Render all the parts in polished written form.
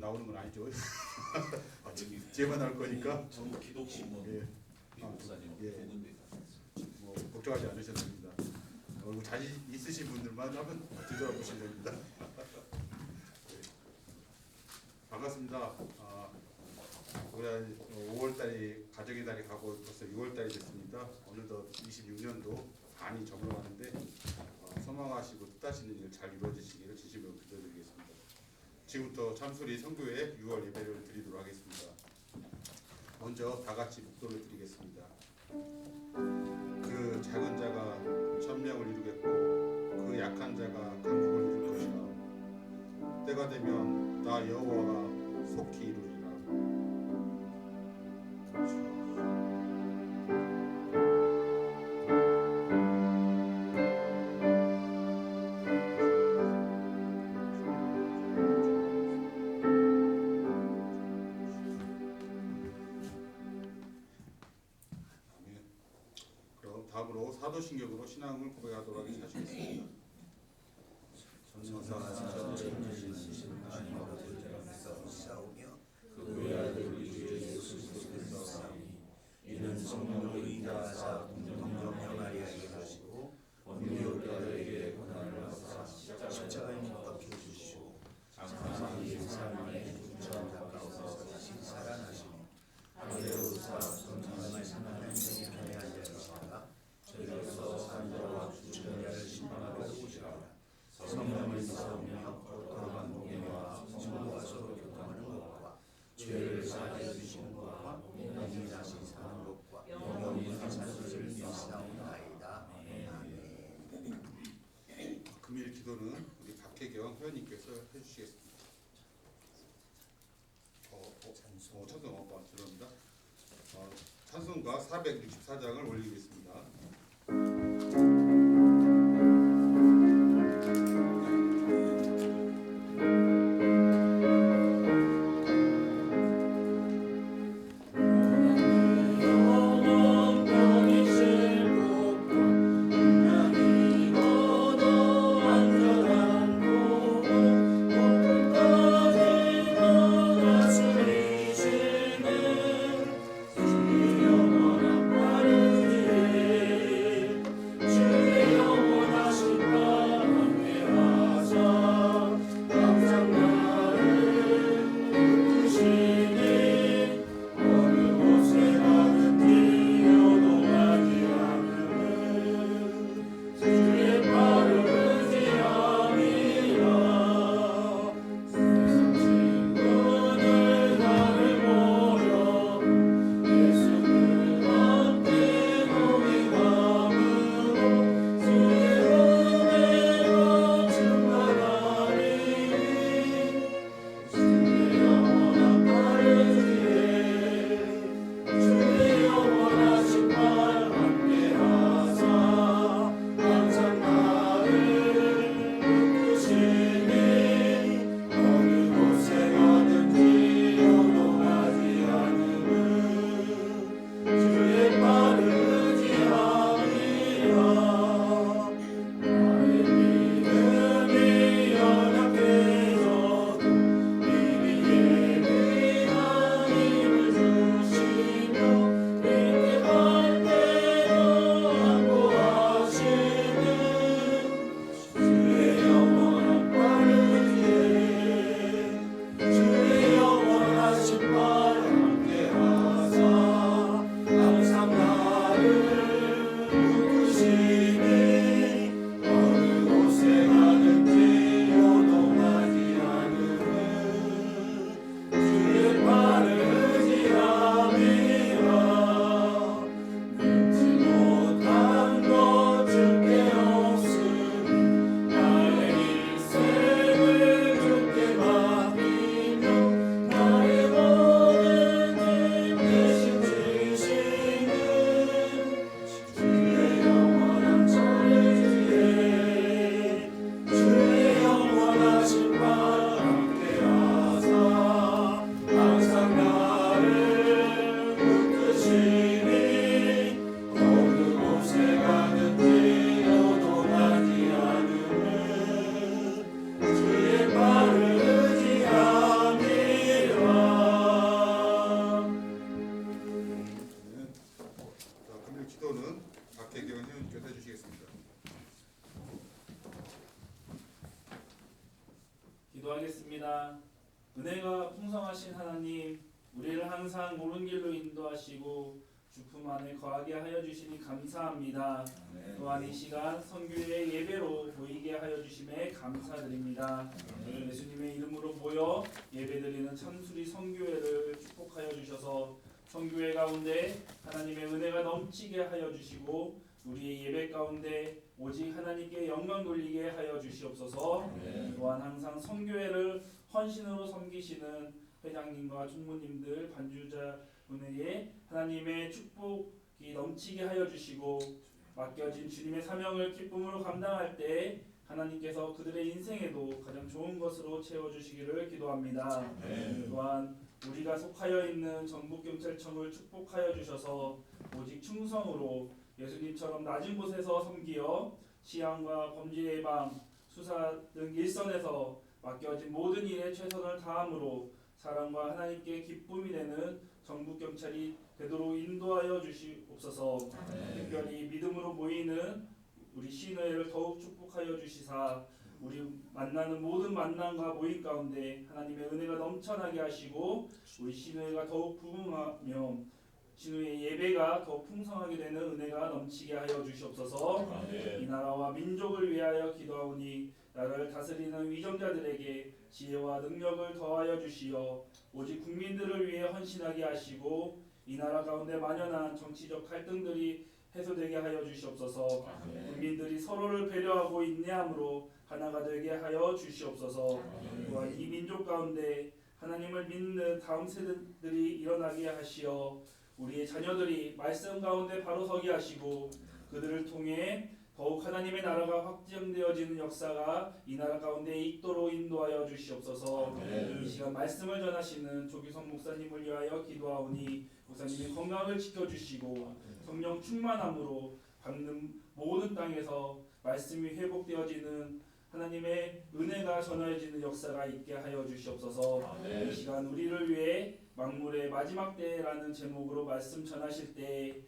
나오는 건 아니죠. 제만 나올 거니까. 전국 기독신문 예. 목사님 예. 두 군데 뭐 걱정하지 않으셔도 됩니다. 그리고 자신 있으신 분들만 한번 뒤돌아보시면 됩니다. 네. 반갑습니다. 올해 5월달이 가정의 달이 가고 벌써 6월달이 됐습니다. 어느덧 26년도 반이 접어가는데 소망하시고 뜻하시는 일 잘 이루어지시기를 진심으로 기도드리겠습니다. 지금부터 참소리 선교회 6월 예배를 드리도록 하겠습니다. 먼저 다 같이 묵도를 드리겠습니다. 그 작은 자가 천명을 이루겠고 그 약한 자가 강국을 이룰 것이라. 때가 되면 나 여호와가 속히 이루리라. 다음으로 사도신경으로 신앙을 고백하도록 하시겠습니다. 전능하사 전지전능하신 하나님 아버지를 싸우며 그 외아들 우리 주 예수 그리스도를 싸우니 이는 성령으로 인하사 동정녀 마리아에게 하시고 원리오 뼈들에게 고난을 받으사 십자가에 못 박혀 주시고 장사한 사람의 중천 가까워서 다시 살아나시며 하늘에오사 전능하신 하나님의 편에 앉으시다가 저희로서 산자와 주천자를 심판하러 오시라. 성령을 싸우며 거룩한 공예와 성도와 서로 교통하는 것과 죄를 사하여 주시는 것과 몸이 다시 사는 것과 영원히 사는 것을 믿사옵나이다. 아멘. 금일 기도는 우리 박혜경 회원님께서 해주시겠습니다. 찬송 죄송합니다. 찬송가 464장을 올리겠습니다. 영원한 바르게 발표해 주시겠습니다. 기도하겠습니다. 은혜가 풍성하신 하나님, 우리를 항상 옳은 길로 인도하시고 주품 안에 거하게 하여 주시니 감사합니다. 또한 이 시간 선교의 예배로 보이게 하여 주심에 감사드립니다. 예수님의 이름으로 모여 예배드리는 참수리 선교회를 축복하여 주셔서 선교회 가운데 하나님의 은혜가 넘치게 하여 주시고 우리의 예배 가운데 오직 하나님께 영광 돌리게 하여 주시옵소서. 또한 항상 선교회를 헌신으로 섬기시는 회장님과 총무님들 반주자분에게 하나님의 축복이 넘치게 하여 주시고 맡겨진 주님의 사명을 기쁨으로 감당할 때 하나님께서 그들의 인생에도 가장 좋은 것으로 채워주시기를 기도합니다. 또한 우리가 속하여 있는 전북경찰청을 축복하여 주셔서 오직 충성으로 예수님처럼 낮은 곳에서 섬기어 시향과 범죄 예방, 수사 등 일선에서 맡겨진 모든 일에 최선을 다함으로 사랑과 하나님께 기쁨이 되는 전북경찰이 되도록 인도하여 주시옵소서. 특별히 믿음으로 모이는 우리 시의회를 더욱 축복하여 주시사 우리 만나는 모든 만남과 모임 가운데 하나님의 은혜가 넘쳐나게 하시고 우리 시의회가 더욱 부흥하며 시의회 예배가 더 풍성하게 되는 은혜가 넘치게 하여 주시옵소서. 이 나라와 민족을 위하여 기도하오니 나라를 다스리는 위정자들에게 지혜와 능력을 더하여 주시어 오직 국민들을 위해 헌신하게 하시고 이 나라 가운데 만연한 정치적 갈등들이 해소되게 하여 주시옵소서. 국민들이 서로를 배려하고 인내함으로 하나가 되게 하여 주시옵소서. 또한 이 민족 가운데 하나님을 믿는 다음 세대들이 일어나게 하시어 우리의 자녀들이 말씀 가운데 바로 서게 하시고 그들을 통해 더욱 하나님의 나라가 확장되어지는 역사가 이 나라 가운데 있도록 인도하여 주시옵소서. 이 시간 말씀을 전하시는 조규성 목사님을 위하여 기도하오니 목사님의 건강을 지켜주시고 성령 충만함으로 밟는 모든 땅에서 말씀이 회복되어지는 하나님의 은혜가 전해지는 역사가 있게 하여 주시옵소서. 이 시간 우리를 위해 만물의 마지막 때라는 제목으로 말씀 전하실 때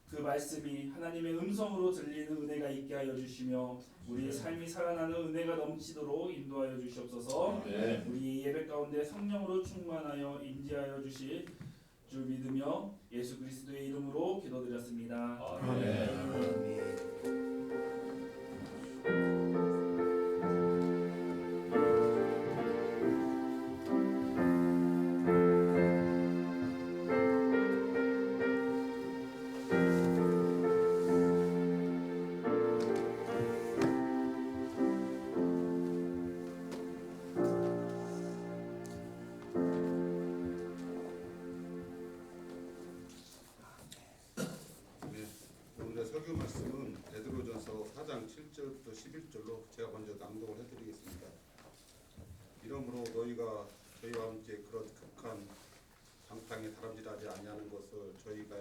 그 말씀이 하나님의 음성으로 들리는 은혜가 있게 하여 주시며 우리의 삶이 살아나는 은혜가 넘치도록 인도하여 주시옵소서. 우리 예배 가운데 성령으로 충만하여 임재하여 주실 줄 믿으며 예수 그리스도의 이름으로 기도드렸습니다. 오늘의 설교 말씀은 베드로전서 4장 7절부터 11절로 제가 먼저 낭독을 해드리겠습니다. 이러므로 너희가 저희와 함께 그런 극한 방탕에 다람질하지 아니하는 것을 저희가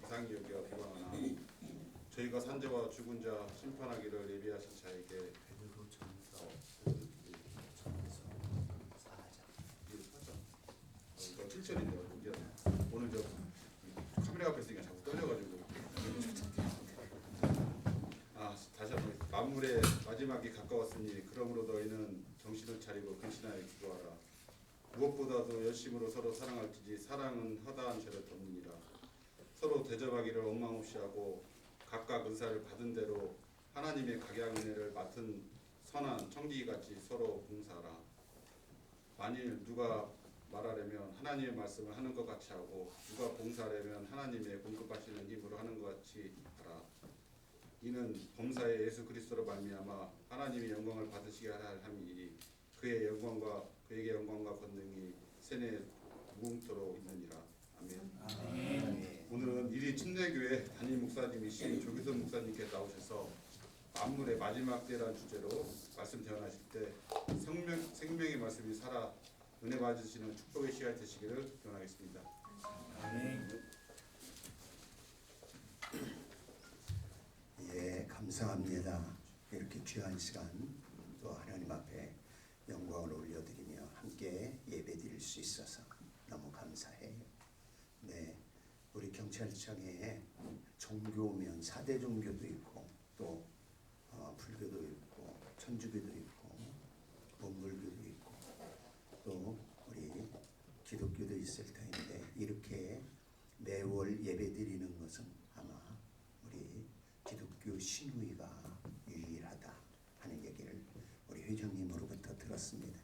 이상히 여겨 비방하나 저희가 산자와 죽은 자 심판하기를 예비하신 자에게 베드로전서 7절인데요. 오늘 저 카메라 앞에 있으니까 자꾸 떨려가지고 다시 한번 만물의 마지막이 가까웠으니 그러므로 너희는 정신을 차리고 근신하여 기도하라. 무엇보다도 열심으로 서로 사랑할지니 사랑은 허다한 죄를 덮느니라. 서로 대접하기를 원망 없이 하고 각각 은사를 받은 대로 하나님의 각양 은혜를 맡은 선한 청지기같이 서로 봉사하라. 만일 누가 말하려면 하나님의 말씀을 하는 것 같이 하고 누가 봉사하려면 하나님의 공급하시는 힘으로 하는 것 같이 하라. 이는 범사의 예수 그리스도로 말미암아 하나님의 영광을 받으시게 하라 함이니 그의 영광과 그에게 영광과 권능이 세뇌 무궁토록 있느니라. 아멘. 오늘은 일이 침례교회 담임 목사님이신 조규선 목사님께 나오셔서 만물의 마지막 때라는 주제로 말씀 전하실 때 생명의 말씀이 살아 은혜 받으시는 축복의 시간이 되시기를 기원하겠습니다. 아멘. 예, 감사합니다. 이렇게 귀한 시간 또 하나님 앞에 영광을 올려드리며 함께 예배드릴 수 있어서 너무 감사해요. 네, 우리 경찰청에 종교면 4대 종교도 있고 또 불교도 있고 천주교도 있고 원불교도 있고 또 우리 기독교도 있을 터인데 이렇게 매월 예배드리는 것은 아마 우리 기독교 신우이가 유일하다 하는 얘기를 우리 회장님으로부터 들었습니다.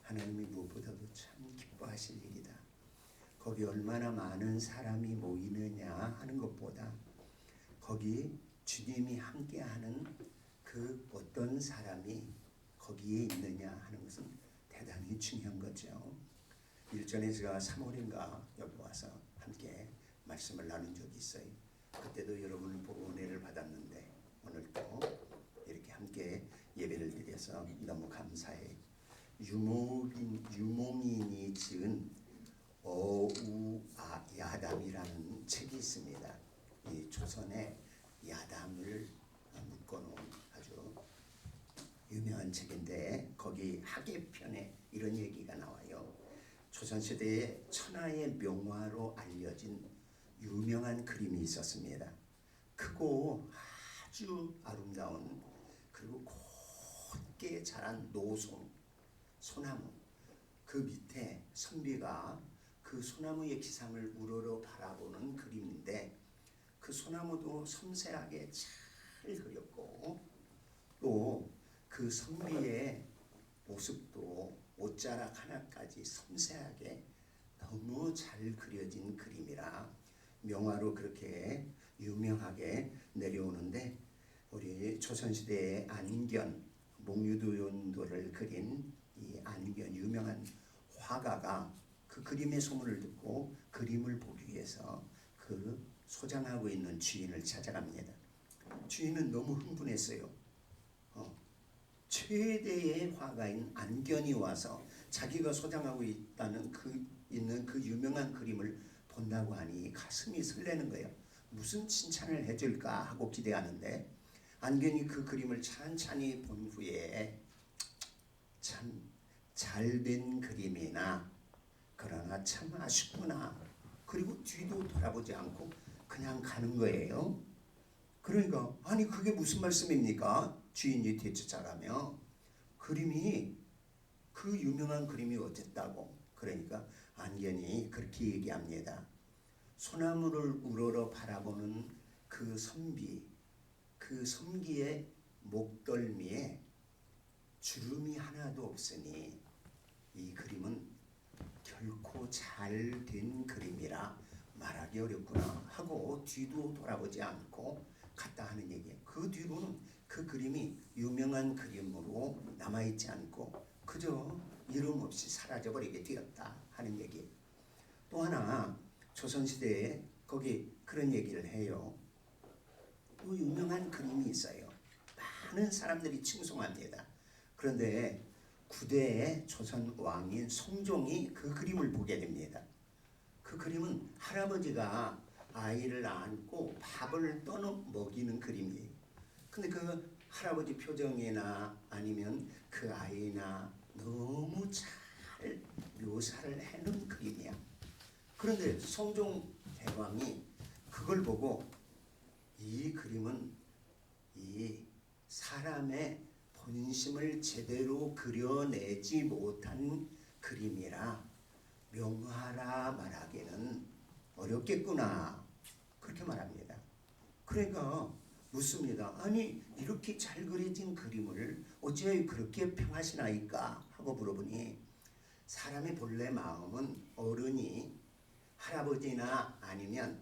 하나님이 무엇보다도 참 기뻐하실 일이다. 거기 얼마나 많은 사람이 모이느냐 하는 것보다 거기 주님이 함께하는 그 어떤 사람이 거기에 있느냐 하는 것은 대단히 중요한 거죠. 일전에 제가 3월인가 여기 와서 함께 말씀을 나눈 적이 있어요. 그때도 여러분을 보고 은혜를 받았는데 오늘도 이렇게 함께 예배를 드려서 너무 감사해요. 유목인이 지은 야담이라는 책이 있습니다. 이 조선의 야담을 묶어놓은 아주 유명한 책인데 거기 하계편에 이런 얘기가 나와요. 조선시대에 천하의 명화로 알려진 유명한 그림이 있었습니다. 크고 아주 아름다운 그리고 곧게 자란 소나무 그 밑에 선비가 그 소나무의 기상을 우러러 바라보는 그림인데 그 소나무도 섬세하게 잘 그렸고 또 그 선비의 모습도 옷자락 하나까지 섬세하게 너무 잘 그려진 그림이라 명화로 그렇게 유명하게 내려오는데 우리 조선시대의 안견 목유도연도를 그린 이 안견 유명한 화가가 그 그림의 소문을 듣고 그림을 보기 위해서 그 소장하고 있는 주인을 찾아갑니다. 주인은 너무 흥분했어요. 최대의 화가인 안견이 와서 자기가 소장하고 있다는 있는 그 유명한 그림을 본다고 하니 가슴이 설레는 거예요. 무슨 칭찬을 해줄까 하고 기대하는데 안견이 그 그림을 찬찬히 본 후에 참 잘된 그림이나 그러나 참 아쉽구나. 그리고 뒤도 돌아보지 않고 그냥 가는 거예요. 그러니까 아니 그게 무슨 말씀입니까? 주인이 되찾아가며 그림이 그 유명한 그림이 어쨌다고. 그러니까 안견이 그렇게 얘기합니다. 소나무를 우러러 바라보는 그 선비, 그 선기의 목덜미에 주름이 하나도 없으니 이 그림은 결코 잘된 그림이라 말하기 어렵구나 하고 뒤도 돌아보지 않고 갔다 하는 얘기예요. 그 뒤로는 그 그림이 유명한 그림으로 남아있지 않고 그저 이름 없이 사라져버리게 되었다 하는 얘기예요. 또 하나 조선시대에 거기 그런 얘기를 해요. 또 유명한 그림이 있어요. 많은 사람들이 칭송합니다. 그런데 9대의 조선 왕인 성종이 그 그림을 보게 됩니다. 그 그림은 할아버지가 아이를 안고 밥을 떠서 먹이는 그림이에요. 근데 그 할아버지 표정이나 아니면 그 아이나 너무 잘 묘사를 해놓은 그림이야. 그런데 성종 대왕이 그걸 보고 이 그림은 이 사람의 본심을 제대로 그려내지 못한 그림이라 명화라 말하기는 어렵겠구나 그렇게 말합니다. 그러니까 묻습니다. 아니 이렇게 잘 그려진 그림을 어찌하여 그렇게 평하시나이까 하고 물어보니 사람의 본래 마음은 어른이 할아버지나 아니면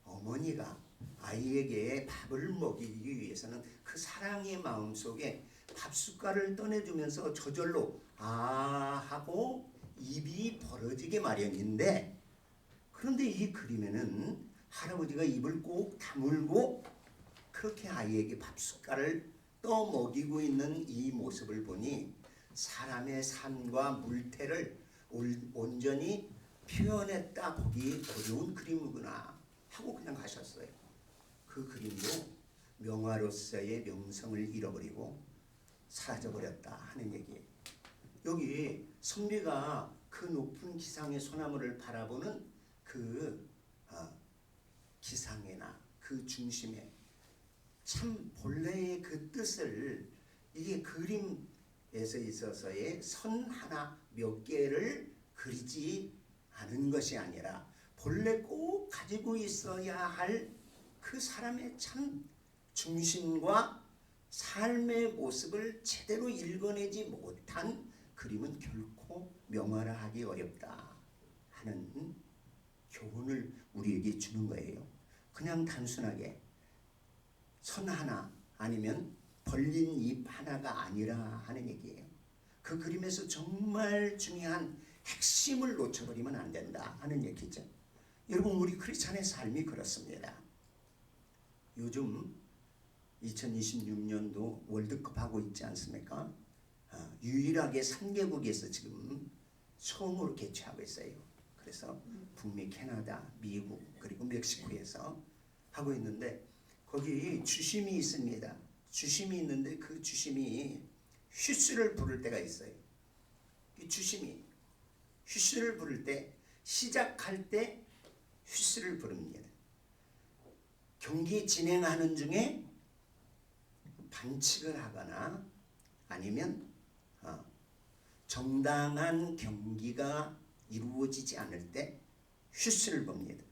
어머니가 아이에게 밥을 먹이기 위해서는 그 사랑의 마음속에 밥숟갈을 떠내주면서 저절로 아 하고 입이 벌어지게 마련인데 그런데 이 그림에는 할아버지가 입을 꼭 다물고 그렇게 아이에게 밥숟갈을 떠 먹이고 있는 이 모습을 보니 사람의 삶과 물태를 온전히 표현했다 보기 어려운 그림이구나 하고 그냥 가셨어요. 그 그림도 명화로서의 명성을 잃어버리고 사라져버렸다 하는 얘기예요. 여기 선비가 그 높은 기상의 소나무를 바라보는 그 기상이나 그 중심에 참 본래의 그 뜻을 이게 그림에서 있어서의 선 하나 몇 개를 그리지 않은 것이 아니라 본래 꼭 가지고 있어야 할 그 사람의 참 중심과 삶의 모습을 제대로 읽어내지 못한 그림은 결코 명화하기 어렵다 하는 교훈을 우리에게 주는 거예요. 그냥 단순하게 선 하나 아니면 벌린 잎 하나가 아니라 하는 얘기예요. 그 그림에서 정말 중요한 핵심을 놓쳐버리면 안 된다 하는 얘기죠. 여러분, 우리 크리스찬의 삶이 그렇습니다. 요즘 2026년도 월드컵 하고 있지 않습니까? 유일하게 3개국에서 지금 처음으로 개최하고 있어요. 그래서 북미, 캐나다, 미국 그리고 멕시코에서 하고 있는데 거기 주심이 있습니다. 주심이 있는데 그 주심이 휘스를 부를 때가 있어요. 이 주심이 휘스를 부를 때 시작할 때 휘스를 부릅니다. 경기 진행하는 중에 반칙을 하거나 아니면 정당한 경기가 이루어지지 않을 때 휘스를 붑니다.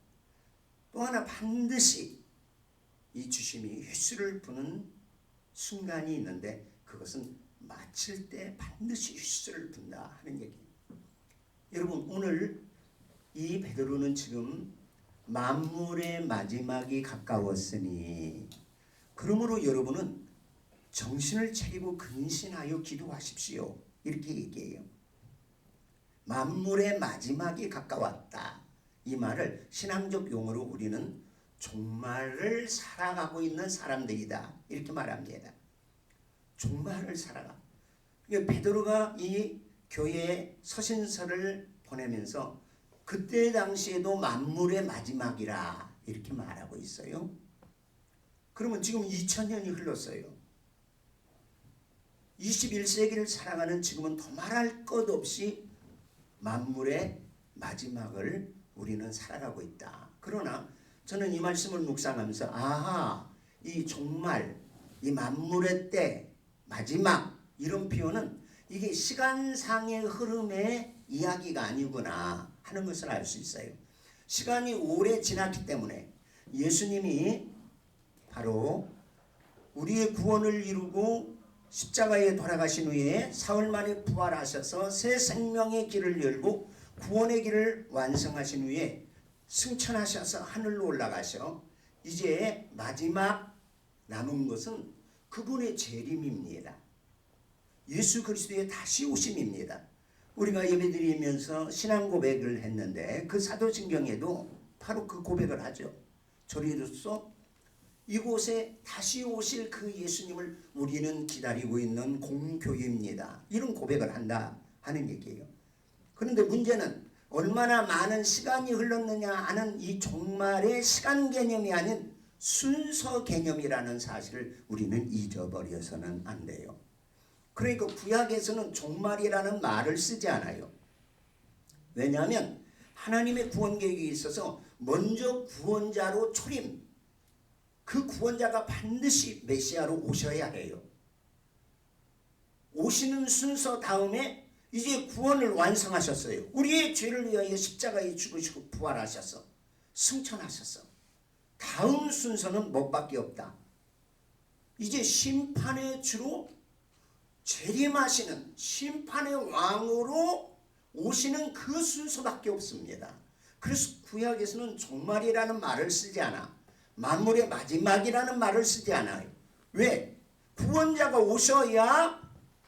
또 하나 반드시 이 주심이 휘스를 부는 순간이 있는데 그것은 마칠 때 반드시 휘스를 분다 하는 얘기예요. 여러분, 오늘 이 베드로는 지금 만물의 마지막이 가까웠으니 그러므로 여러분은 정신을 차리고 근신하여 기도하십시오. 이렇게 얘기해요. 만물의 마지막이 가까웠다. 이 말을 신앙적 용어로 우리는 종말을 살아가고 있는 사람들이다. 이렇게 말합니다. 종말을 살아가. 베드로가 이 교회에 서신서를 보내면서 그때 당시에도 만물의 마지막이라 이렇게 말하고 있어요. 그러면 지금 2000년이 흘렀어요. 21세기를 살아가는 지금은 더 말할 것 없이 만물의 마지막을 우리는 살아가고 있다. 그러나 저는 이 말씀을 묵상하면서 이 종말, 이 만물의 때, 마지막 이런 표현은 이게 시간상의 흐름의 이야기가 아니구나 하는 것을 알 수 있어요. 시간이 오래 지났기 때문에 예수님이 바로 우리의 구원을 이루고 십자가에 돌아가신 후에 사흘 만에 부활하셔서 새 생명의 길을 열고 구원의 길을 완성하신 후에 승천하셔서 하늘로 올라가셔 이제 마지막 남은 것은 그분의 재림입니다. 예수 그리스도의 다시 오심입니다. 우리가 예배드리면서 신앙 고백을 했는데 그 사도신경에도 바로 그 고백을 하죠. 저리로서 이곳에 다시 오실 그 예수님을 우리는 기다리고 있는 공교회입니다. 이런 고백을 한다 하는 얘기예요. 그런데 문제는 얼마나 많은 시간이 흘렀느냐 하는 이 종말의 시간 개념이 아닌 순서 개념이라는 사실을 우리는 잊어버려서는 안 돼요. 그러니까 구약에서는 종말이라는 말을 쓰지 않아요. 왜냐하면 하나님의 구원 계획이 있어서 먼저 구원자로 초림, 그 구원자가 반드시 메시아로 오셔야 해요. 오시는 순서 다음에 이제 구원을 완성하셨어요. 우리의 죄를 위하여 십자가에 죽으시고 부활하셔서 승천하셨어. 다음 순서는 뭐밖에 없다. 이제 심판의 주로 재림하시는 심판의 왕으로 오시는 그 순서밖에 없습니다. 그래서 구약에서는 종말이라는 말을 쓰지 않아. 만물의 마지막이라는 말을 쓰지 않아요. 왜? 구원자가 오셔야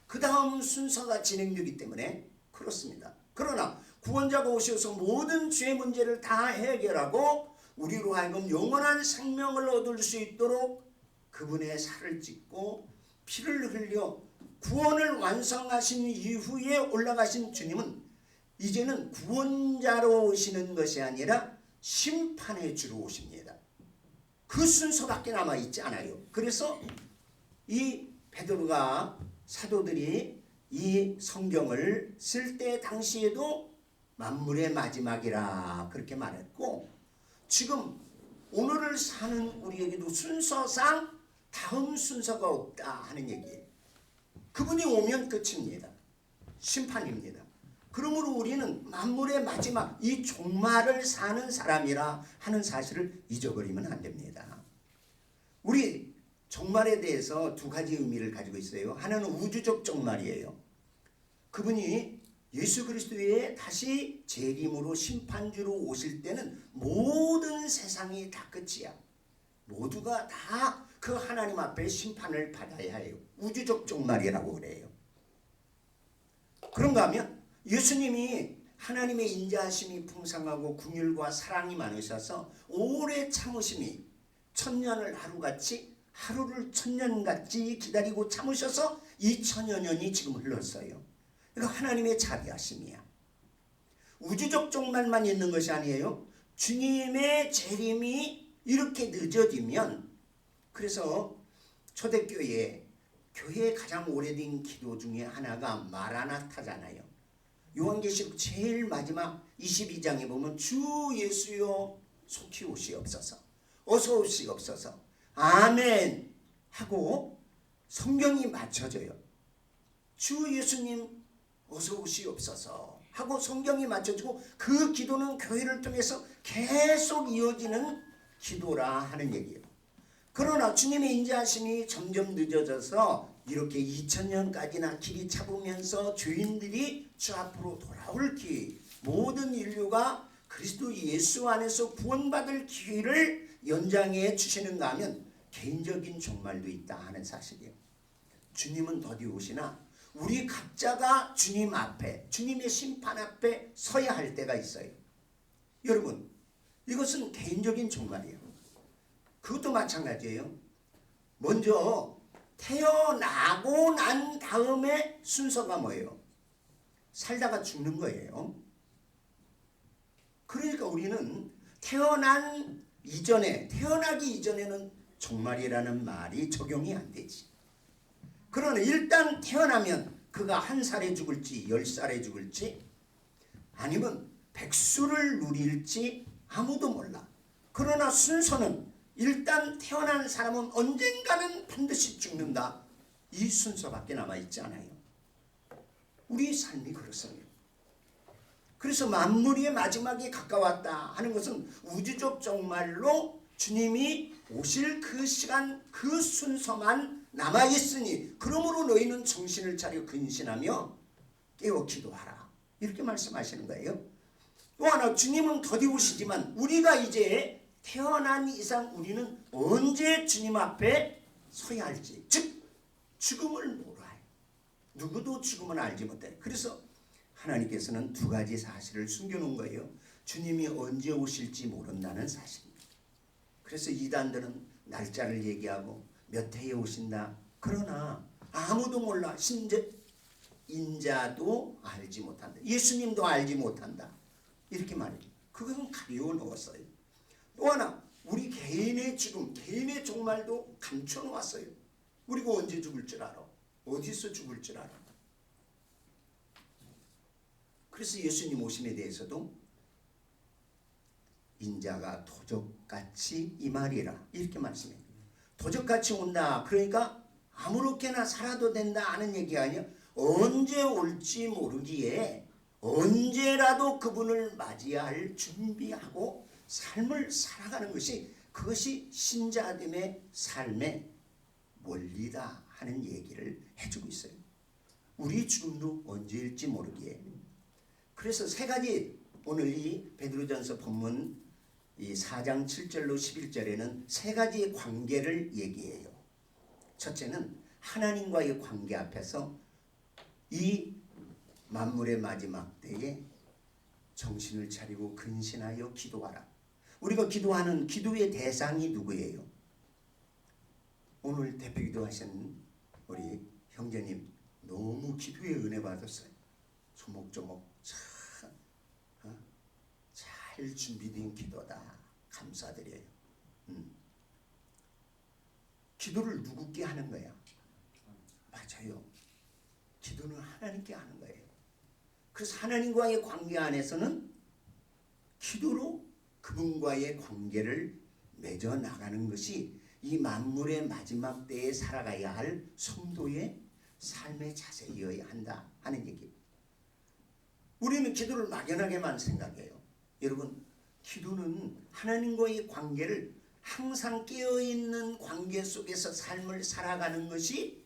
그 다음 순서가 진행되기 때문에 그렇습니다. 그러나 구원자가 오셔서 모든 죄 문제를 다 해결하고 우리로 하여금 영원한 생명을 얻을 수 있도록 그분의 살을 찢고 피를 흘려 구원을 완성하신 이후에 올라가신 주님은 이제는 구원자로 오시는 것이 아니라 심판의 주로 오십니다. 그 순서밖에 남아있지 않아요. 그래서 이 베드로가 사도들이 이 성경을 쓸 때 당시에도 만물의 마지막이라 그렇게 말했고 지금 오늘을 사는 우리에게도 순서상 다음 순서가 없다 하는 얘기예요. 그분이 오면 끝입니다. 심판입니다. 그러므로 우리는 만물의 마지막 이 종말을 사는 사람이라 하는 사실을 잊어버리면 안 됩니다. 우리 종말에 대해서 두 가지 의미를 가지고 있어요. 하나는 우주적 종말이에요. 그분이 예수 그리스도의 다시 재림으로 심판주로 오실 때는 모든 세상이 다 끝이야. 모두가 다 그 하나님 앞에 심판을 받아야 해요. 우주적 종말이라고 그래요. 그런가 하면 예수님이 하나님의 인자하심이 풍성하고 긍휼과 사랑이 많으셔서 오래 참으심이 천년을 하루같이 하루를 천년같이 기다리고 참으셔서 2000여 년이 지금 흘렀어요. 이거 하나님의 자비하심이야. 우주적 종말만 있는 것이 아니에요. 주님의 재림이 이렇게 늦어지면, 그래서 초대교회 교회의 가장 오래된 기도 중에 하나가 마라나타잖아요. 요한계시록 제일 마지막 22장에 보면 주 예수여 속히 오시옵소서, 어서 오시옵소서, 아멘 하고 성경이 맞춰져요. 주 예수님 어서 오시옵소서 하고 성경이 맞춰지고 그 기도는 교회를 통해서 계속 이어지는 기도라 하는 얘기예요. 그러나 주님의 인자하심이 점점 늦어져서 이렇게 2000년까지나 길이 차보면서 죄인들이 주 앞으로 돌아올 기회, 모든 인류가 그리스도 예수 안에서 구원받을 기회를 연장해 주시는가 하면 개인적인 종말도 있다 하는 사실이에요. 주님은 더디 오시나 우리 각자가 주님 앞에, 주님의 심판 앞에 서야 할 때가 있어요. 여러분, 이것은 개인적인 종말이에요. 그것도 마찬가지예요. 먼저 태어나고 난 다음에 순서가 뭐예요? 살다가 죽는 거예요. 그러니까 우리는 태어나기 이전에는 종말이라는 말이 적용이 안 되지. 그러나 일단 태어나면 그가 1살에 죽을지 10살에 죽을지 아니면 백수를 누릴지 아무도 몰라. 그러나 순서는 일단 태어난 사람은 언젠가는 반드시 죽는다. 이 순서밖에 남아있지 않아요. 우리 삶이 그렇습니다. 그래서 만물의 마지막이 가까웠다 하는 것은 우주적 종말로 주님이 오실 그 시간 그 순서만 남아있으니 그러므로 너희는 정신을 차려 근신하며 깨어 기도하라. 이렇게 말씀하시는 거예요. 또 하나 주님은 더디 오시지만 우리가 이제 태어난 이상 우리는 언제 주님 앞에 서야 할지, 즉 죽음을 몰라요. 누구도 죽음을 알지 못해요. 그래서 하나님께서는 두 가지 사실을 숨겨놓은 거예요. 주님이 언제 오실지 모른다는 사실입니다. 그래서 이단들은 날짜를 얘기하고 몇 해에 오신다. 그러나 아무도 몰라. 인자도 알지 못한다. 예수님도 알지 못한다. 이렇게 말해요. 그것은 가리워 놓았어요. 또 하나 우리 개인의 죽음, 개인의 종말도 감춰놓았어요. 우리가 언제 죽을 줄 알아? 어디서 죽을 줄 알아? 그래서 예수님 오심에 대해서도 인자가 도적같이 임하리라 이렇게 말씀해요. 도적같이 온다. 그러니까 아무렇게나 살아도 된다 하는 얘기가 아니야. 언제 올지 모르기에 언제라도 그분을 맞이할 준비하고 삶을 살아가는 것이 그것이 신자됨의 삶의 원리다 하는 얘기를 해주고 있어요. 우리 죽음도 언제일지 모르기에. 그래서 세 가지 오늘 이 베드로전서 본문 이 4장 7절로 11절에는 세 가지의 관계를 얘기해요. 첫째는 하나님과의 관계 앞에서 이 만물의 마지막 때에 정신을 차리고 근신하여 기도하라. 우리가 기도하는 기도의 대상이 누구예요? 오늘 대표기도 하신 우리 형제님 너무 기도의 은혜 받았어요. 조목조목 잘 준비된 기도다. 감사드려요. 기도를 누구께 하는 거야? 맞아요. 기도는 하나님께 하는 거예요. 그래서 하나님과의 관계 안에서는 기도로 그분과의 관계를 맺어 나가는 것이 이 만물의 마지막 때에 살아가야 할 성도의 삶의 자세이어야 한다 하는 얘기예요. 우리는 기도를 막연하게만 생각해요. 여러분, 기도는 하나님과의 관계를 항상 깨어있는 관계 속에서 삶을 살아가는 것이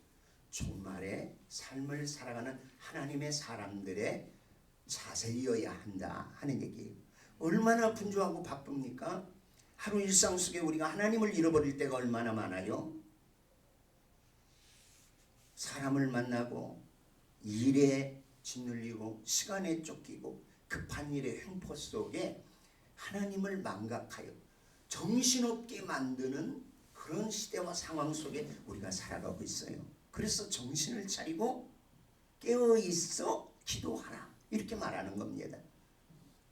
종말의 삶을 살아가는 하나님의 사람들의 자세이어야 한다 하는 얘기예요. 얼마나 분주하고 바쁩니까? 하루 일상 속에 우리가 하나님을 잃어버릴 때가 얼마나 많아요? 사람을 만나고 일에 짓눌리고 시간에 쫓기고 급한 일의 횡포 속에 하나님을 망각하여 정신없게 만드는 그런 시대와 상황 속에 우리가 살아가고 있어요. 그래서 정신을 차리고 깨어있어 기도하라 이렇게 말하는 겁니다.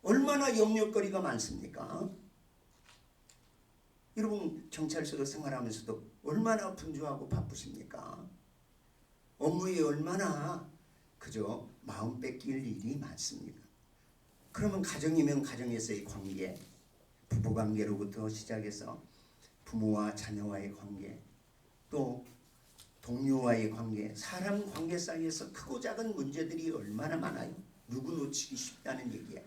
얼마나 염려거리가 많습니까? 여러분, 경찰서로 생활하면서도 얼마나 분주하고 바쁘십니까? 업무에 얼마나 그저 마음 뺏길 일이 많습니까? 그러면 가정이면 가정에서의 관계, 부부관계로부터 시작해서 부모와 자녀와의 관계, 또 동료와의 관계, 사람 관계 사이에서 크고 작은 문제들이 얼마나 많아요. 누구 놓치기 쉽다는 얘기야.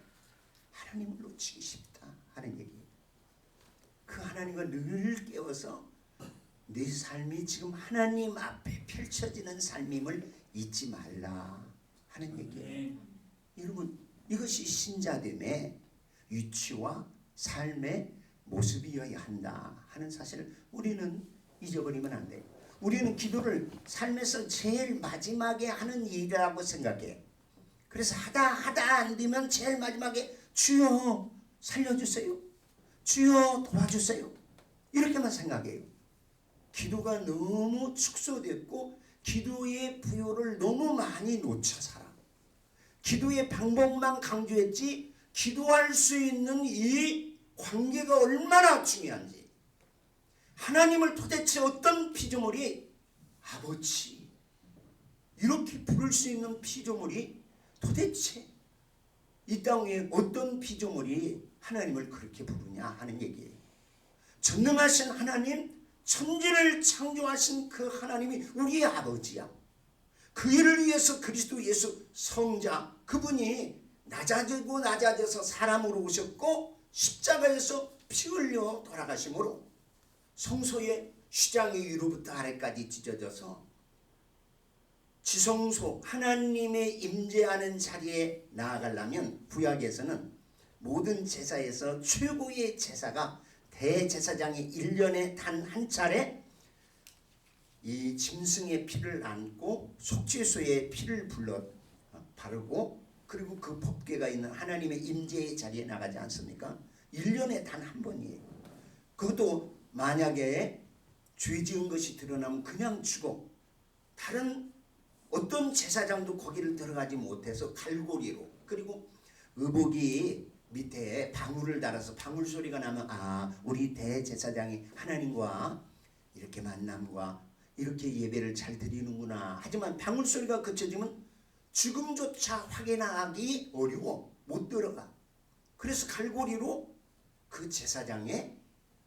하나님을 놓치기 쉽다 하는 얘기예요. 그 하나님과 늘 깨워서 내 삶이 지금 하나님 앞에 펼쳐지는 삶임을 잊지 말라 하는 얘기예요. 여러분, 이것이 신자됨의 위치와 삶의 모습이어야 한다 하는 사실을 우리는 잊어버리면 안 돼요. 우리는 기도를 삶에서 제일 마지막에 하는 일이라고 생각해. 그래서 하다 안 되면 제일 마지막에 주여 살려주세요, 주여 도와주세요, 이렇게만 생각해요. 기도가 너무 축소됐고 기도의 부요를 너무 많이 놓쳐 살아. 기도의 방법만 강조했지 기도할 수 있는 이 관계가 얼마나 중요한지, 하나님을 도대체 어떤 피조물이 아버지 이렇게 부를 수 있는 피조물이 도대체 이 땅에 어떤 피조물이 하나님을 그렇게 부르냐 하는 얘기예요. 전능하신 하나님, 천지를 창조하신 그 하나님이 우리의 아버지야. 그 일을 위해서 그리스도 예수 성자, 그분이 낮아져서 사람으로 오셨고 십자가에서 피 흘려 돌아가심으로 성소의 휘장의 위로부터 아래까지 찢어져서 지성소 하나님의 임재하는 자리에 나아가려면 구약에서는 모든 제사에서 최고의 제사가 대제사장이 1년에 단 한 차례 이 짐승의 피를 안고 속죄소의 피를 바르고 그리고 그 법궤가 있는 하나님의 임재의 자리에 나가지 않습니까? 1년에 단 한 번이에요. 그것도 만약에 죄 지은 것이 드러나면 그냥 죽어. 다른 어떤 제사장도 거기를 들어가지 못해서 갈고리로, 그리고 의복이 밑에 방울을 달아서 방울 소리가 나면 우리 대제사장이 하나님과 이렇게 만남과 이렇게 예배를 잘 드리는구나. 하지만 방울 소리가 그쳐지면 죽음조차 확인하기 어려워. 못 들어가. 그래서 갈고리로 그 제사장의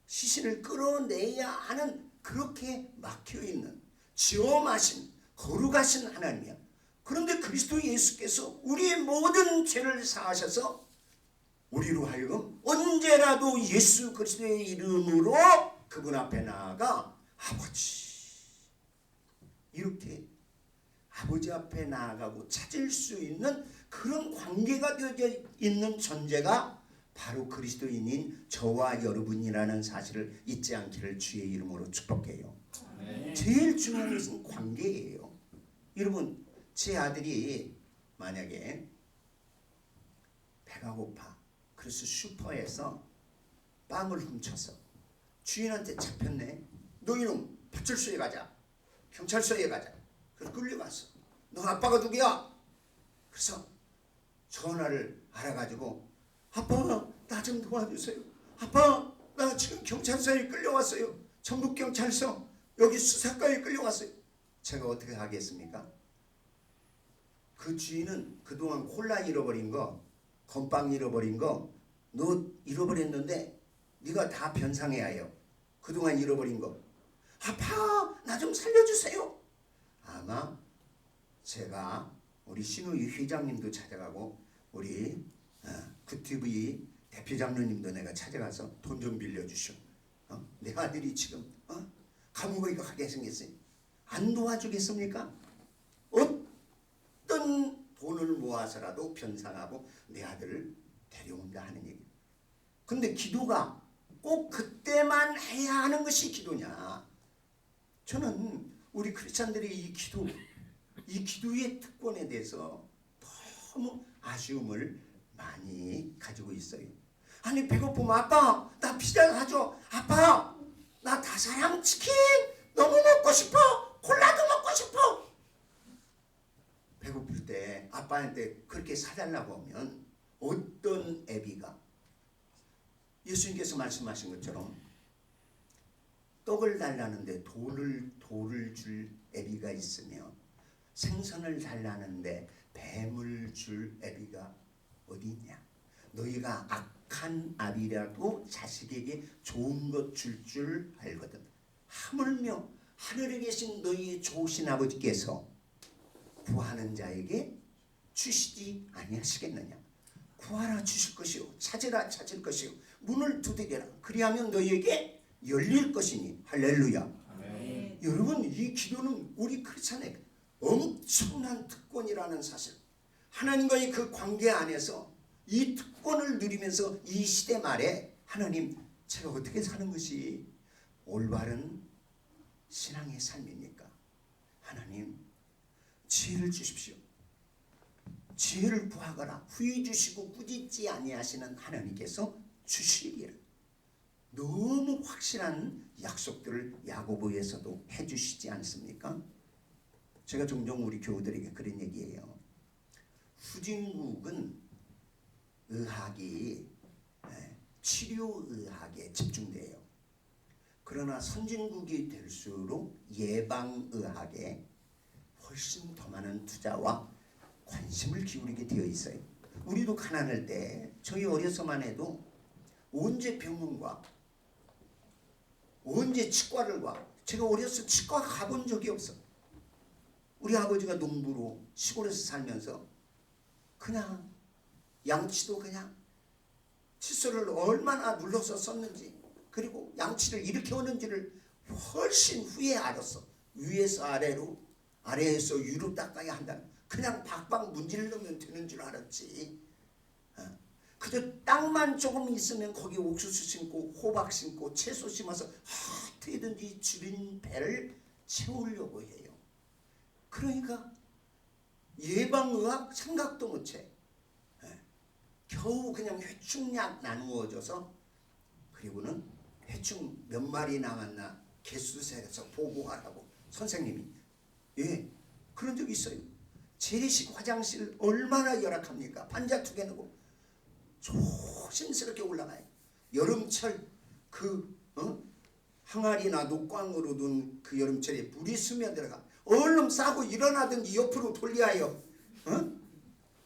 시신을 끌어내야 하는, 그렇게 막혀있는 지엄하신 거룩하신 하나님이야. 그런데 그리스도 예수께서 우리의 모든 죄를 사하셔서 우리로 하여금 언제라도 예수 그리스도의 이름으로 그분 앞에 나아가 아버지, 이렇게 아버지 앞에 나아가고 찾을 수 있는 그런 관계가 되어져 있는 존재가 바로 그리스도인인 저와 여러분이라는 사실을 잊지 않기를 주의 이름으로 축복해요. 제일 중요한 것은 관계예요. 여러분, 제 아들이 만약에 배가 고파, 그래서 슈퍼에서 빵을 훔쳐서 주인한테 잡혔네. 너 이놈 파출소에 가자, 경찰서에 가자. 그래서 끌려갔어. 너 아빠가 누구야? 그래서 전화를 알아가지고 아빠 나 좀 도와주세요. 아빠 나 지금 경찰서에 끌려왔어요. 전북경찰서 여기 수사과에 끌려왔어요. 제가 어떻게 하겠습니까? 그 주인은 그동안 콜라 잃어버린 거, 건빵 잃어버린 거 너 잃어버렸는데 네가 다 변상해야 해요. 그동안 잃어버린 거. 아파, 나 좀 살려주세요. 아마 제가 우리 신우희 회장님도 찾아가고 우리 굿TV 대표 장로님도 내가 찾아가서 돈 좀 빌려주시오. 내 아들이 지금 감옥에 가게 생겼어요. 안 도와주겠습니까? 어떤 돈을 모아서라도 변상하고 내 아들을 데려온다 하는 얘기. 근데 기도가 꼭 그때만 해야 하는 것이 기도냐? 저는 우리 크리스찬들이 이 기도의 특권에 대해서 너무 아쉬움을 많이 가지고 있어요. 아니 배고프면 아빠 나 피자 사줘. 아빠 나 다사랑 치킨 너무 먹고 싶어. 콜라도 먹고 싶어. 배고플 때 아빠한테 그렇게 사달라고 하면 어떤 애비가 예수님께서 말씀하신 것처럼 떡을 달라는데 돌을 줄 애비가 있으며 생선을 달라는데 뱀을 줄 애비가 어디 있냐? 너희가 악한 아비라도 자식에게 좋은 것 줄 알거든. 하물며 하늘에 계신 너희 좋으신 아버지께서 구하는 자에게 주시지 아니하시겠느냐? 구하라 주실 것이요 찾으라 찾을 것이요 문을 두드리라 그리하면 너희에게 열릴 것이니. 할렐루야. 네. 여러분 이 기도는 우리 크리스찬의 엄청난 특권이라는 사실. 하나님과의 그 관계 안에서 이 특권을 누리면서 이 시대 말에 하나님 제가 어떻게 사는 것이 올바른 신앙의 삶입니까? 하나님 지혜를 주십시오. 지혜를 구하거라. 후히 주시고 꾸짖지 아니하시는 하나님께서 주시기를. 너무 확실한 약속들을 야고보에서도 해주시지 않습니까? 제가 종종 우리 교우들에게 그런 얘기해요. 후진국은 의학이 치료의학에 집중돼요. 그러나 선진국이 될수록 예방의학에 훨씬 더 많은 투자와 관심을 기울이게 되어 있어요. 우리도 가난할 때 저희 어려서만 해도 언제 병원과 언제 치과를 가. 제가 어려서 치과 가본 적이 없어. 우리 아버지가 농부로 시골에서 살면서 그냥 양치도 그냥 칫솔을 얼마나 눌러서 썼는지 그리고 양치를 이렇게 하는지를 훨씬 후에 알았어. 위에서 아래로 아래에서 위로 닦아야 한다는. 그냥 박박 문질르면 되는 줄 알았지. 그저 땅만 조금 있으면 거기 옥수수 심고 호박 심고 채소 심어서 어떻게든지 줄인 배를 채우려고 해요. 그러니까 예방의학 생각도 못해. 겨우 그냥 회충약 나누어져서 그리고는 회충 몇 마리 남았나 개수세에서 보고하라고 선생님이. 그런 적이 있어요. 재래식 화장실 얼마나 열악합니까? 반자 두 개 넣고 조심스럽게 올라가요. 여름철 항아리나 녹광으로 둔 그 여름철에 불이 스며들어가 얼른 싸고 일어나든지 옆으로 돌려요.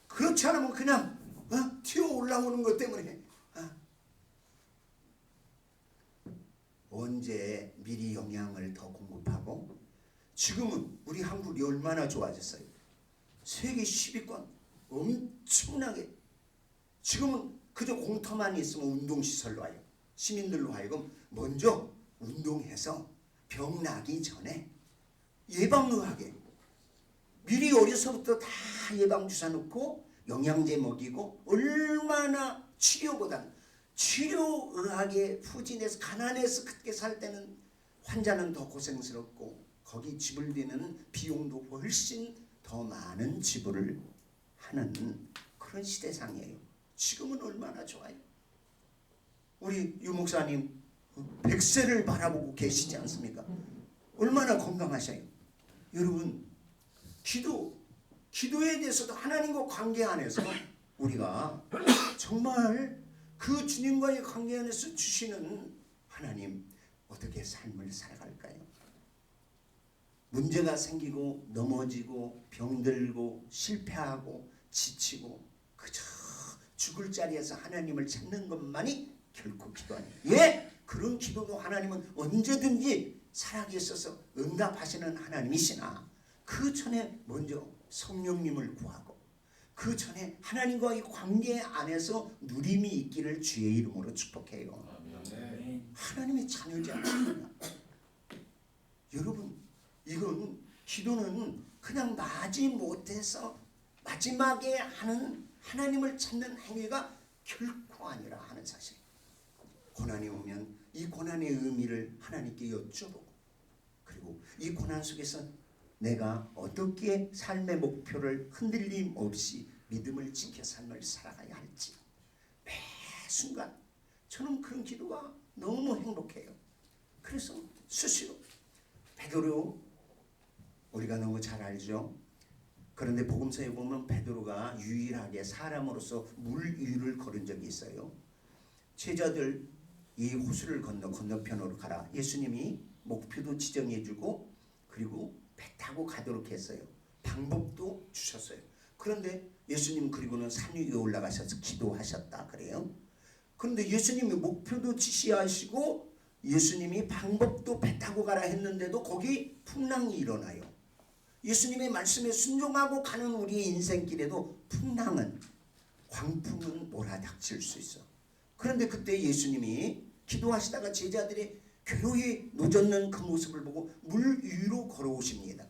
그렇지 않으면 그냥 튀어 올라오는 것 때문에 언제 미리 영양을 더 공급하고. 지금은 우리 한국이 얼마나 좋아졌어요. 세계 10위권 엄청나게. 지금은 그저 공터만 있으면 운동시설로 하여 시민들로 하여금 먼저 운동해서 병 나기 전에 예방의학에 미리 어려서부터 다 예방주사 놓고 영양제 먹이고 얼마나 치료의학에 후진해서 가난해서 그렇게 살 때는 환자는 더 고생스럽고 거기 지불되는 비용도 훨씬 더 많은 지불을 하는 그런 시대상이에요. 지금은 얼마나 좋아요. 우리 유 목사님 100세를 바라보고 계시지 않습니까? 얼마나 건강하셔요. 여러분 기도에 대해서도 하나님과 관계 안에서 우리가 정말 그 주님과의 관계 안에서 주시는 하나님 어떻게 삶을 살아갈까요? 문제가 생기고 넘어지고 병들고 실패하고 지치고 그저 죽을 자리에서 하나님을 찾는 것만이 결코 기도 아니에요. 그런 기도도 하나님은 언제든지 살아계셔서 응답하시는 하나님이시나 그 전에 먼저 성령님을 구하고 그 전에 하나님과의 관계 안에서 누림이 있기를 주의 이름으로 축복해요. 아멘. 하나님의 자녀지 않습니다. 여러분, 이건 기도는 그냥 마지못해서 마지막에 하는 하나님을 찾는 행위가 결코 아니라 하는 사실. 고난이 오면 이 고난의 의미를 하나님께 여쭤보고, 그리고 이 고난 속에서 내가 어떻게 삶의 목표를 흔들림 없이 믿음을 지켜 삶을 살아가야 할지 매 순간 저는 그런 기도가 너무 행복해요. 그래서 수시로 베드로 우리가 너무 잘 알죠. 그런데 복음서에 보면 베드로가 유일하게 사람으로서 물 위를 걸은 적이 있어요. 제자들 이 호수를 건너편으로 가라. 예수님이 목표도 지정해주고 그리고 배 타고 가도록 했어요. 방법도 주셨어요. 그런데 예수님 그리고는 산 위에 올라가셔서 기도하셨다 그래요. 그런데 예수님이 목표도 지시하시고 예수님이 방법도 배 타고 가라 했는데도 거기 풍랑이 일어나요. 예수님의 말씀에 순종하고 가는 우리의 인생길에도 풍랑은 광풍은 몰아닥칠 수 있어. 그런데 그때 예수님이 기도하시다가 제자들이 괴로이 노젓는 그 모습을 보고 물 위로 걸어오십니다.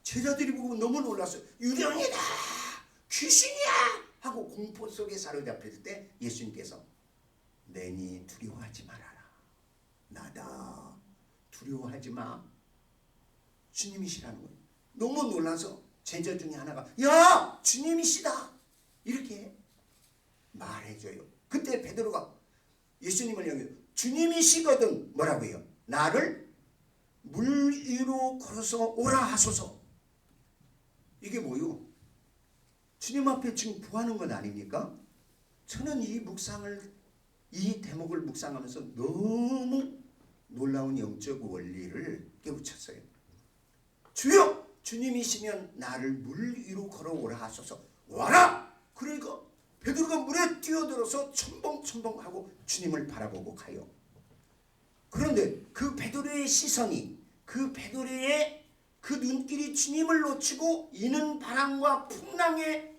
제자들이 보고 너무 놀랐어요. 유령이다, 귀신이야 하고 공포 속에 사로잡힐 때 예수님께서 내니 두려워하지 말아라. 나다. 두려워하지 마. 주님이시라는 거예요. 너무 놀라서 제자 중에 하나가 야 주님이시다 이렇게 말해줘요. 그때 베드로가 예수님을 향해 주님이시거든 뭐라고 해요? 나를 물 위로 걸어서 오라 하소서. 이게 뭐요? 주님 앞에 지금 구하는 건 아닙니까? 저는 이 묵상을 이 대목을 묵상하면서 너무 놀라운 영적 원리를 깨우쳤어요. 주여 주님이시면 나를 물 위로 걸어오라 하소서. 와라. 그러니까 베드로가 물에 뛰어들어서 첨벙첨벙하고 주님을 바라보고 가요. 그런데 그 베드로의 시선이 그 베드로의 그 눈길이 주님을 놓치고 이는 바람과 풍랑에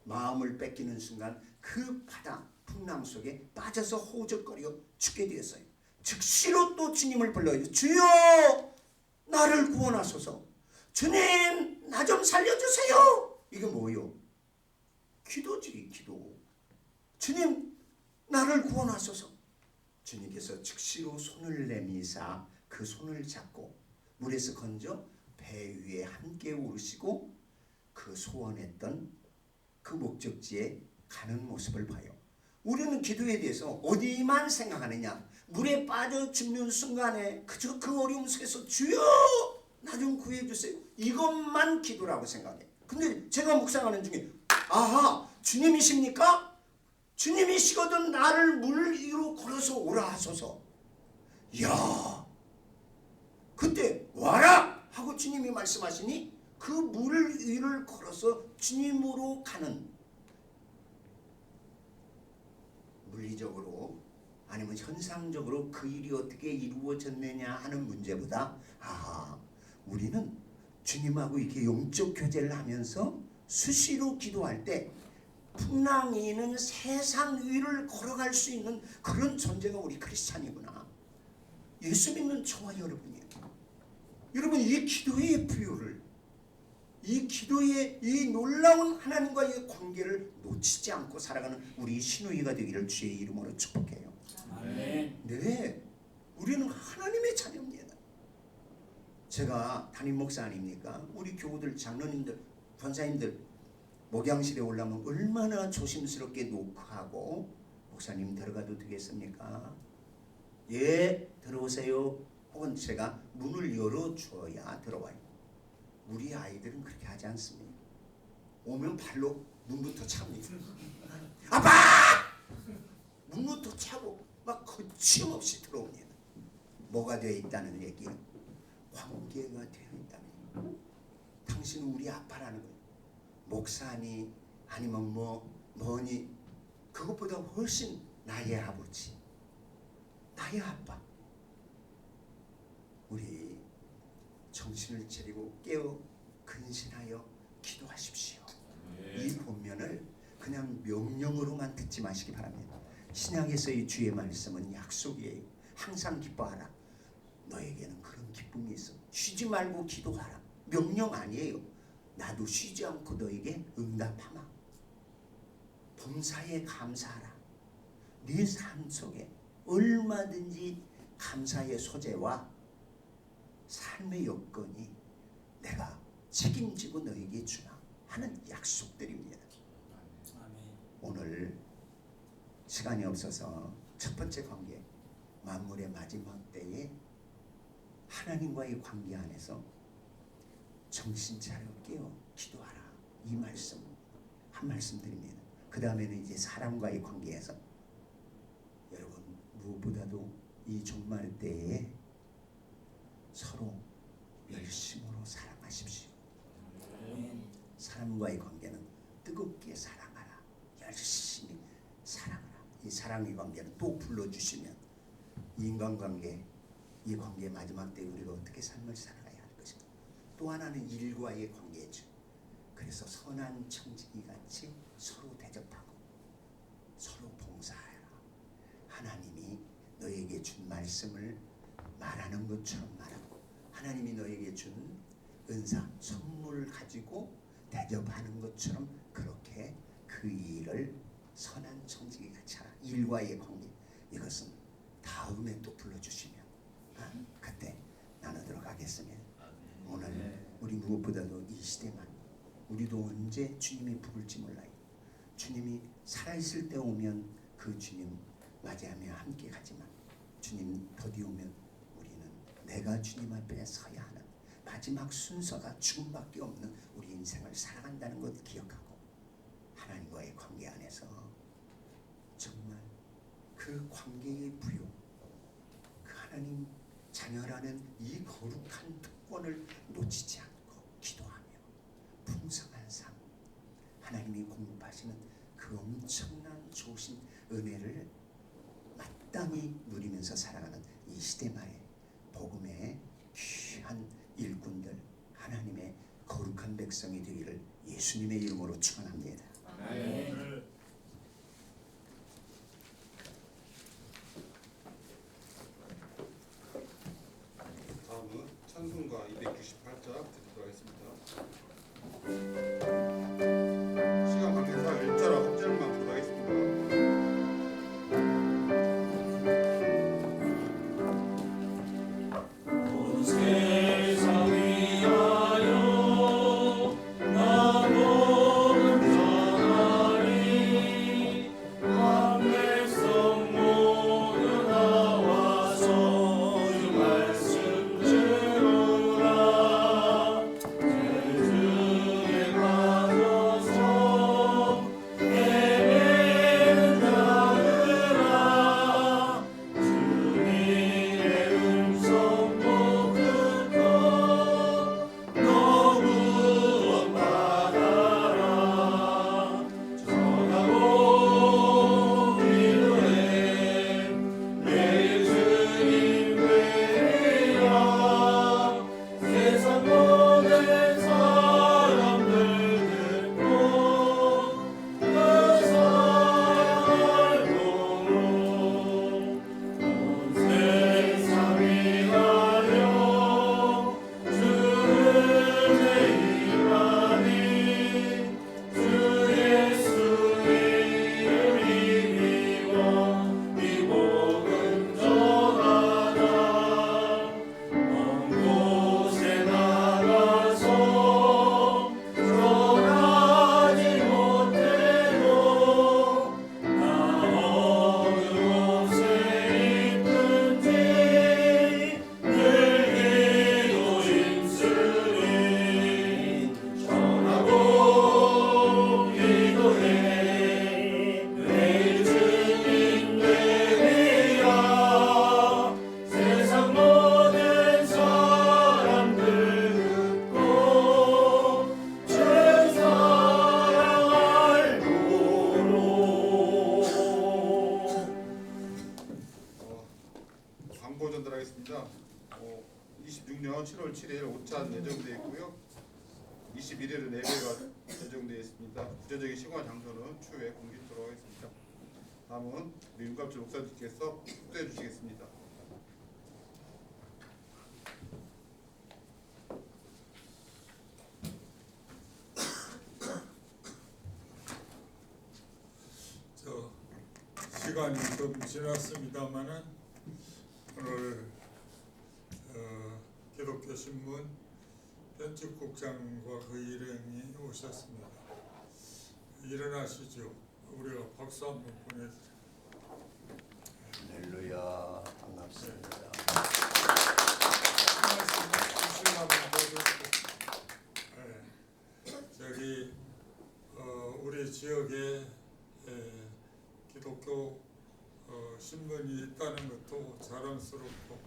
마음을 뺏기는 순간 그 바다 풍랑 속에 빠져서 호적거려 죽게 되었어요. 즉시로 또 주님을 불러요. 주여 나를 구원하소서. 주님 나 좀 살려주세요. 이게 뭐요? 기도지 기도. 주님 나를 구원하소서. 주님께서 즉시로 손을 내미사 그 손을 잡고 물에서 건져 배 위에 함께 오르시고 그 소원했던 그 목적지에 가는 모습을 봐요. 우리는 기도에 대해서 어디만 생각하느냐? 물에 빠져 죽는 순간에 그저 그 어려움 속에서 주여 나 좀 구해주세요. 이것만 기도라고 생각해. 근데 제가 묵상하는 중에 아하 주님이십니까? 주님이시거든 나를 물 위로 걸어서 오라 하소서. 이야 그때 와라 하고 주님이 말씀하시니 그 물 위를 걸어서 주님으로 가는 물리적으로 아니면 현상적으로 그 일이 어떻게 이루어졌느냐 하는 문제보다 우리는 주님하고 이렇게 영적 교제를 하면서 수시로 기도할 때 풍랑이는 세상 위를 걸어갈 수 있는 그런 존재가 우리 크리스찬이구나. 예수 믿는 저와 여러분이에요. 여러분 이 기도의 부여를 이 기도의 이 놀라운 하나님과의 관계를 놓치지 않고 살아가는 우리 신우이가 되기를 주의 이름으로 축복해요. 아멘. 네, 우리는 하나님의 자녀입니다. 제가 담임 목사 아닙니까? 우리 교우들, 장로님들, 권사님들 목양실에 올라오면 얼마나 조심스럽게 노크하고 목사님 들어가도 되겠습니까? 예, 들어오세요. 혹은 제가 문을 열어줘야 들어와요. 우리 아이들은 그렇게 하지 않습니다. 오면 발로 문부터 찹니다. 아빠! 문부터 차고 막 거침없이 들어옵니다. 뭐가 되어 있다는 얘기예요? 관계가 되어 있다는. 당신은 우리 아빠라는 거예요. 목사니 아니면 뭐니 그것보다 훨씬 나의 아버지. 아야 아빠, 우리 정신을 차리고 깨어 근신하여 기도하십시오. 이 본면을 그냥 명령으로만 듣지 마시기 바랍니다. 신약에서의 주의 말씀은 약속이에요. 항상 기뻐하라. 너에게는 그런 기쁨이 있어. 쉬지 말고 기도하라. 명령 아니에요. 나도 쉬지 않고 너에게 응답하마. 범사에 감사하라. 네 삶 속에 얼마든지 감사의 소재와 삶의 여건이 내가 책임지고 너에게 주나 하는 약속들입니다. 오늘 시간이 없어서 첫 번째 관계, 만물의 마지막 때에 하나님과의 관계 안에서 정신 차려 깨어 기도하라. 이 말씀 한 말씀 드립니다. 그 다음에는 이제 사람과의 관계에서 여러분 무엇보다도 이 종말 때에 서로 열심으로 사랑하십시오. 사람과의 관계는 뜨겁게 사랑하라. 열심히 사랑하라. 이 사랑의 관계는 또 불러주시면 인간관계, 이 관계의 마지막 때 우리가 어떻게 삶을 살아가야 할 것인가. 또 하나는 일과의 관계죠. 그래서 선한 청지기 같이 서로 대접하고 서로 봉사하라. 하나님이 너에게 준 말씀을 말하는 것처럼 말하고 하나님이 너에게 준 은사, 선물을 가지고 대접하는 것처럼 그렇게 그 일을 선한 청지기 같이 하라. 일과의 관계, 이것은 다음에 또 불러주시면 그때 나누도록 하겠습니다. 오늘 우리 무엇보다도 이 시대만, 우리도 언제 주님이 부를지 몰라요. 주님이 살아있을 때 오면 그 주님 맞이하며 함께 가지만 주님 더디 오면 우리는 내가 주님 앞에 서야 하는 마지막 순서가 죽음밖에 없는 우리 인생을 살아간다는 것 기억하고 하나님과의 관계 안에서 정말 그 관계의 부요, 그 하나님 자녀라는 이 거룩한 특권을 놓치지 않고 기도하며 풍성한 삶, 하나님이 공급하시는 그 엄청난 좋으신 은혜를 마땅히 누리면서 살아가는 이 시대 말에 복음의 귀한 일꾼들, 하나님의 거룩한 백성이 되기를 예수님의 이름으로 축원합니다. 아멘. 다음은 찬송가 298자 듣도록 하겠습니다. 시간 관계상 1절와 한 절만 보도록 하겠습니다. 온 세상 위하여 나 복음 전하리 끝나고요. 21일은 예배가 예정되어 있습니다. 구체적인 시간 장소는 추후에 공지토록 하겠습니다. 다음은 우리 윤갑주 목사님께서 축도해 주시겠습니다. 시간이 좀 지났습니다만은 오늘 기독교 신문 편집국장과 그 일행이 오셨습니다. 일어나시죠. 우리가 박수 한번 보내드립니다. 할렐루야, 반갑습니다. 말씀 한번 보여드리고, 저기 우리 지역에 기독교 신문이 있다는 것도 자랑스럽고,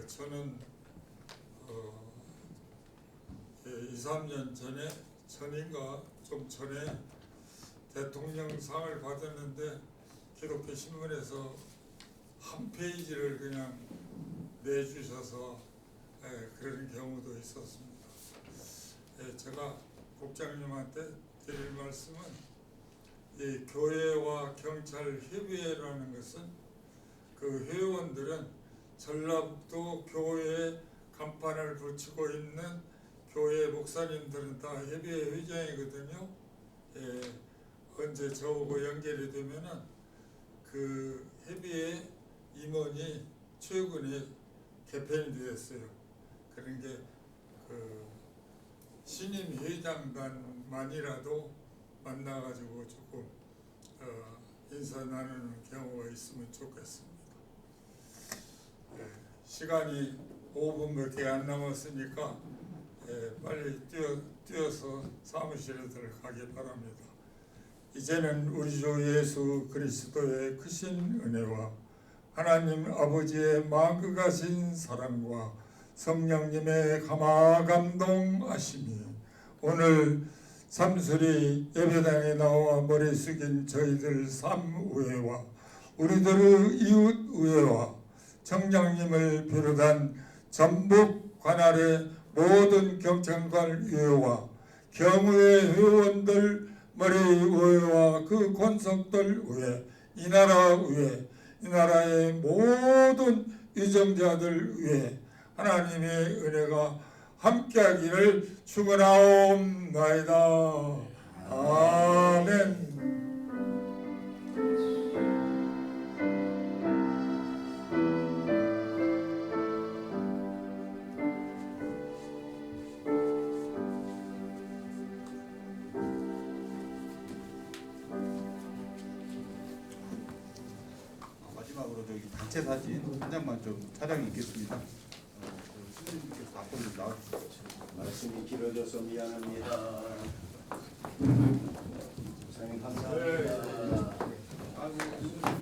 저는 2, 3년 전인가 좀 전에 대통령상을 받았는데 기독교 신문에서 한 페이지를 그냥 내주셔서 그런 경우도 있었습니다. 제가 국장님한테 드릴 말씀은 이 교회와 경찰 협의회라는 것은 그 회원들은 전라북도 교회에 간판을 붙이고 있는 교회 목사님들은 다 협의회 회장이거든요. 언제 저하고 연결이 되면은 그 협의회 임원이 최근에 개편이 되었어요. 그런 게 그 신임 회장단만이라도 만나가지고 조금 인사 나누는 경우가 있으면 좋겠습니다. 시간이 5분밖에 안 남았으니까 빨리 뛰어서 사무실에 들어가기 바랍니다. 이제는 우리 주 예수 그리스도의 크신 은혜와 하나님 아버지의 마음까신 사랑과 성령님의 감화감동하심이 오늘 삼수리 예배당에 나와 머리 숙인 저희들 삼의회와 우리들의 이웃의회와 청장님을 비롯한 전북 관할의 모든 경찰관 의회와 경의회 회원들 머리의회와 그 권속들 의회, 이 나라 의회, 이 나라의 모든 유정자들 의회 하나님의 은혜가 함께하기를 축원하옵나이다. 아멘. 마지막으로 저기 단체 사진 한 장만 좀 촬영이 있겠습니다. 신부님께서 앞으로 좀 나와주시죠. 말씀이 길어져서 미안합니다. 목사님 감사합니다.